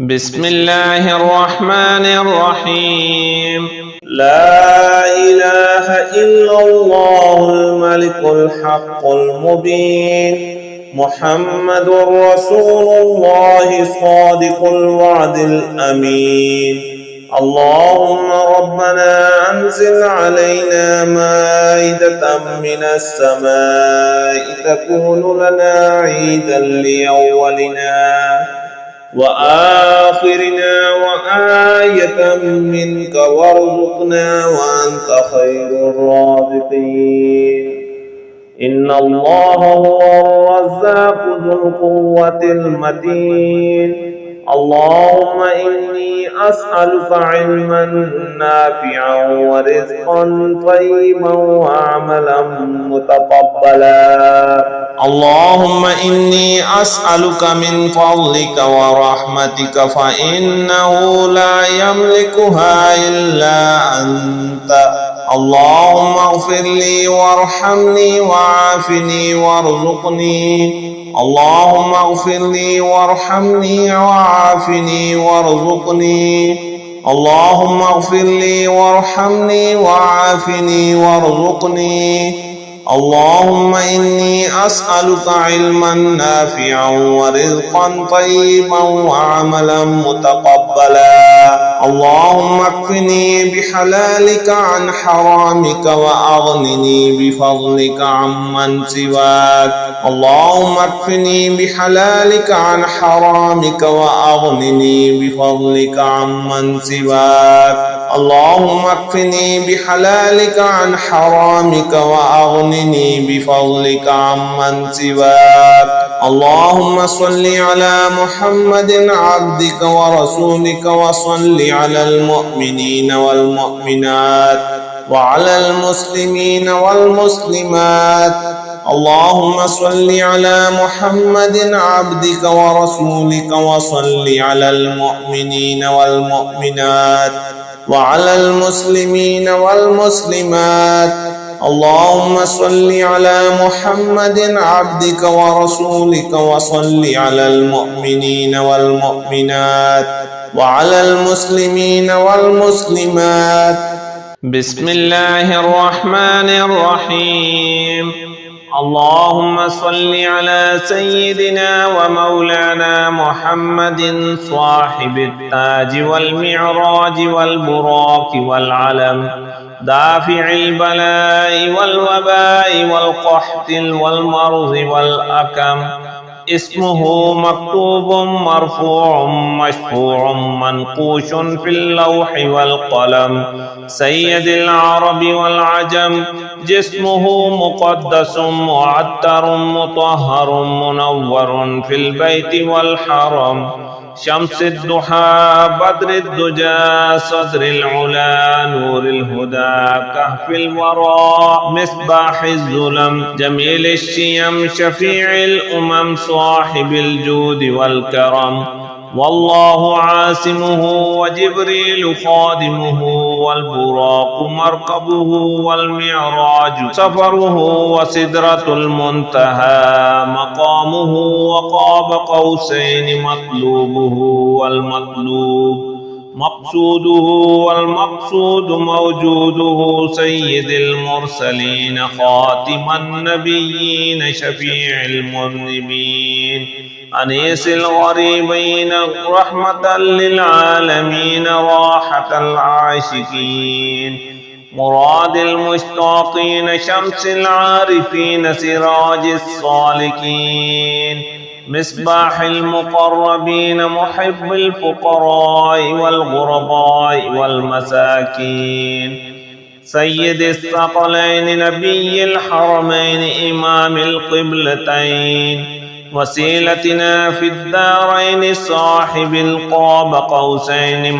بسم الله الرحمن الرحيم. لا إله إلا الله الملك الحق المبين محمد رسول الله صادق الوعد الأمين. اللهم ربنا أنزل علينا مائدة من السماء تكون لنا عيدا لأولنا وآخرنا وآية منك وارزقنا وأنت خير الرازقين. إن الله هو الرزاق ذو القوة المتين. اللهم إني أسألك علما نافعا ورزقا طيبا وعملا متقبلا. اللهم إني أسألك من فضلك ورحمتك فإنه لا يملكها إلا أنت. اللهم اغفر لي وارحمني وعافني وارزقني. اللهم اغفر لي وارحمني وعافني وارزقني. اللهم اغفر لي وارحمني وعافني وارزقني. اللهم إني أسألك علما نافعا ورزقا طيبا وعملا متقبلا. اللهم اكفني بحلالك عن حرامك وأغنني بفضلك عمن سواك. اللهم اكفني بحلالك عن حرامك وأغنني بفضلك عمن سواك. اللهم اكفني بحلالك عن حرامك وأغنني بفضلك عمن سواك. اللهم صل على محمد عبدك ورسولك وصل على المؤمنين والمؤمنات وعلى المسلمين والمسلمات. اللهم صل على محمد عبدك ورسولك وصل على المؤمنين والمؤمنات وعلى المسلمين والمسلمات. اللهم صل على محمد عبدك ورسولك وصل على المؤمنين والمؤمنات وعلى المسلمين والمسلمات. بسم الله الرحمن الرحيم. اللهم صل على سيدنا ومولانا محمد صاحب التاج والمعراج والبراق والعلم دافع البلاء والوباء والقحط والمرض والأكم. اسمه مكتوب مرفوع مشفوع منقوش في اللوح والقلم. سيد العرب والعجم. جسمه مقدس معطر مطهر منور في البيت والحرم. شمس الضحى بدر الدجى صدر العلا نور الهدى كهف الورى مصباح الظلم جميل الشيم شفيع الأمم صاحب الجود والكرم. والله عاصمه وجبريل خادمه والبراق مركبه والمعراج سفره وسدرة المنتهى مقامه وقاب قوسين مطلوبه والمطلوب مقصوده والمقصود موجوده. سيد المرسلين خاتم النبيين شفيع المذنبين أنيس الغريبين رحمة للعالمين راحة العاشقين مراد المشتاقين شمس العارفين سراج الصالكين مصباح المقربين محب الفقراء والغرباء والمساكين. سيد الثقلين نبي الحرمين إمام القبلتين وسيلتنا في الدارين صاحب القاب قوسين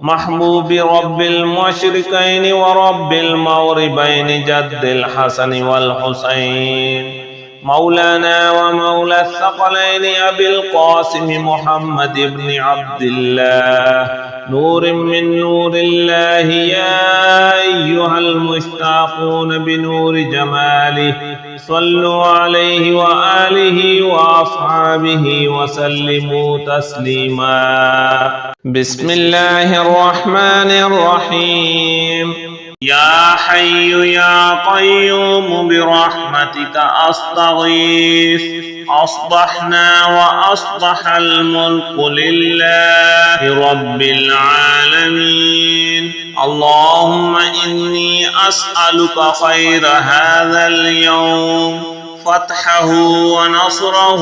محبوب رب المشرقين ورب المغربين جد الحسن والحسين. مولانا ومولى الثقلين أبي القاسم محمد بن عبد الله نور من نور الله يا أيها المشتاقون بنور جماله صلوا عليه وآله وأصحابه وسلموا تسليما. بسم الله الرحمن الرحيم. يا حي يا قيوم برحمتك أستغيث أصبحنا وأصبح الملك لله رب العالمين. اللهم إني أسألك خير هذا اليوم فتحه ونصره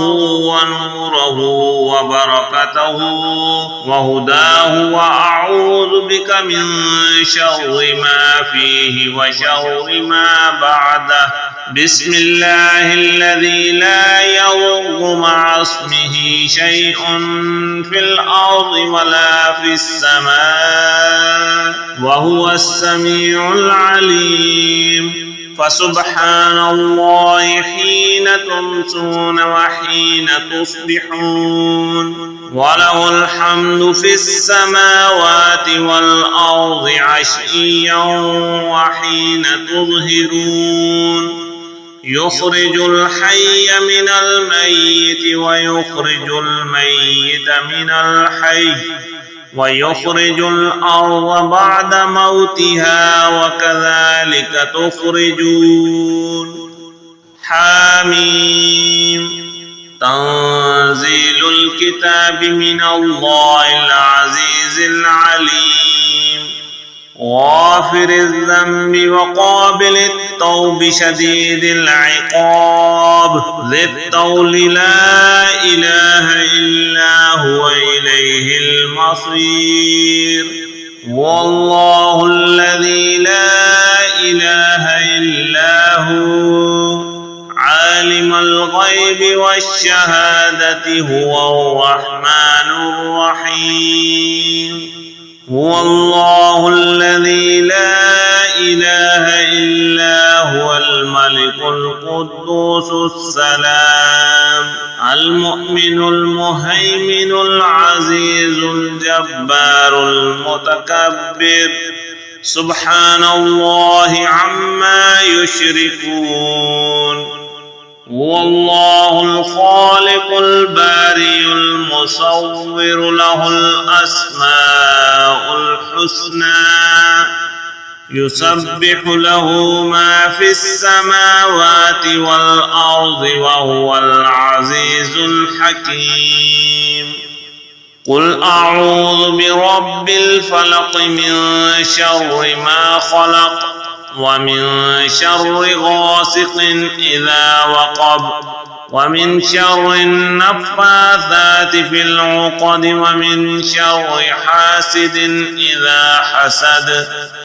ونوره وبركته وهداه وأعوذ بك من شر ما فيه وشر ما بعده. بسم الله الذي لا يضر مع اسمه شيء في الأرض ولا في السماء وهو السميع العليم. فسبحان الله حين تمسون وحين تصبحون وله الحمد في السماوات والأرض عشيا وحين تظهرون. يخرج الحي من الميت ويخرج الميت من الحي ويخرج الأرض بعد موتها وكذلك تخرجون. حاميم. تنزيل الكتاب من الله العزيز العليم غافر الذنب وقابل التوب شديد العقاب ذي الطول لا إله إلا هو إليه المصير. والله الذي لا إله إلا هو عالم الغيب والشهادة هو الرحمن الرحيم. هو الله الذي لا إله إلا هو الملك القدوس السلام المؤمن المهيمن العزيز الجبار المتكبر. سبحان الله عما يشركون. هو الله الخالق البارئ المصور له الأسماء الحسنى يسبح له ما في السماوات والأرض وهو العزيز الحكيم. قل أعوذ برب الفلق من شر ما خلق ومن شر غاسق إذا وقب ومن شر النفاثات في العقد ومن شر حاسد إذا حسد.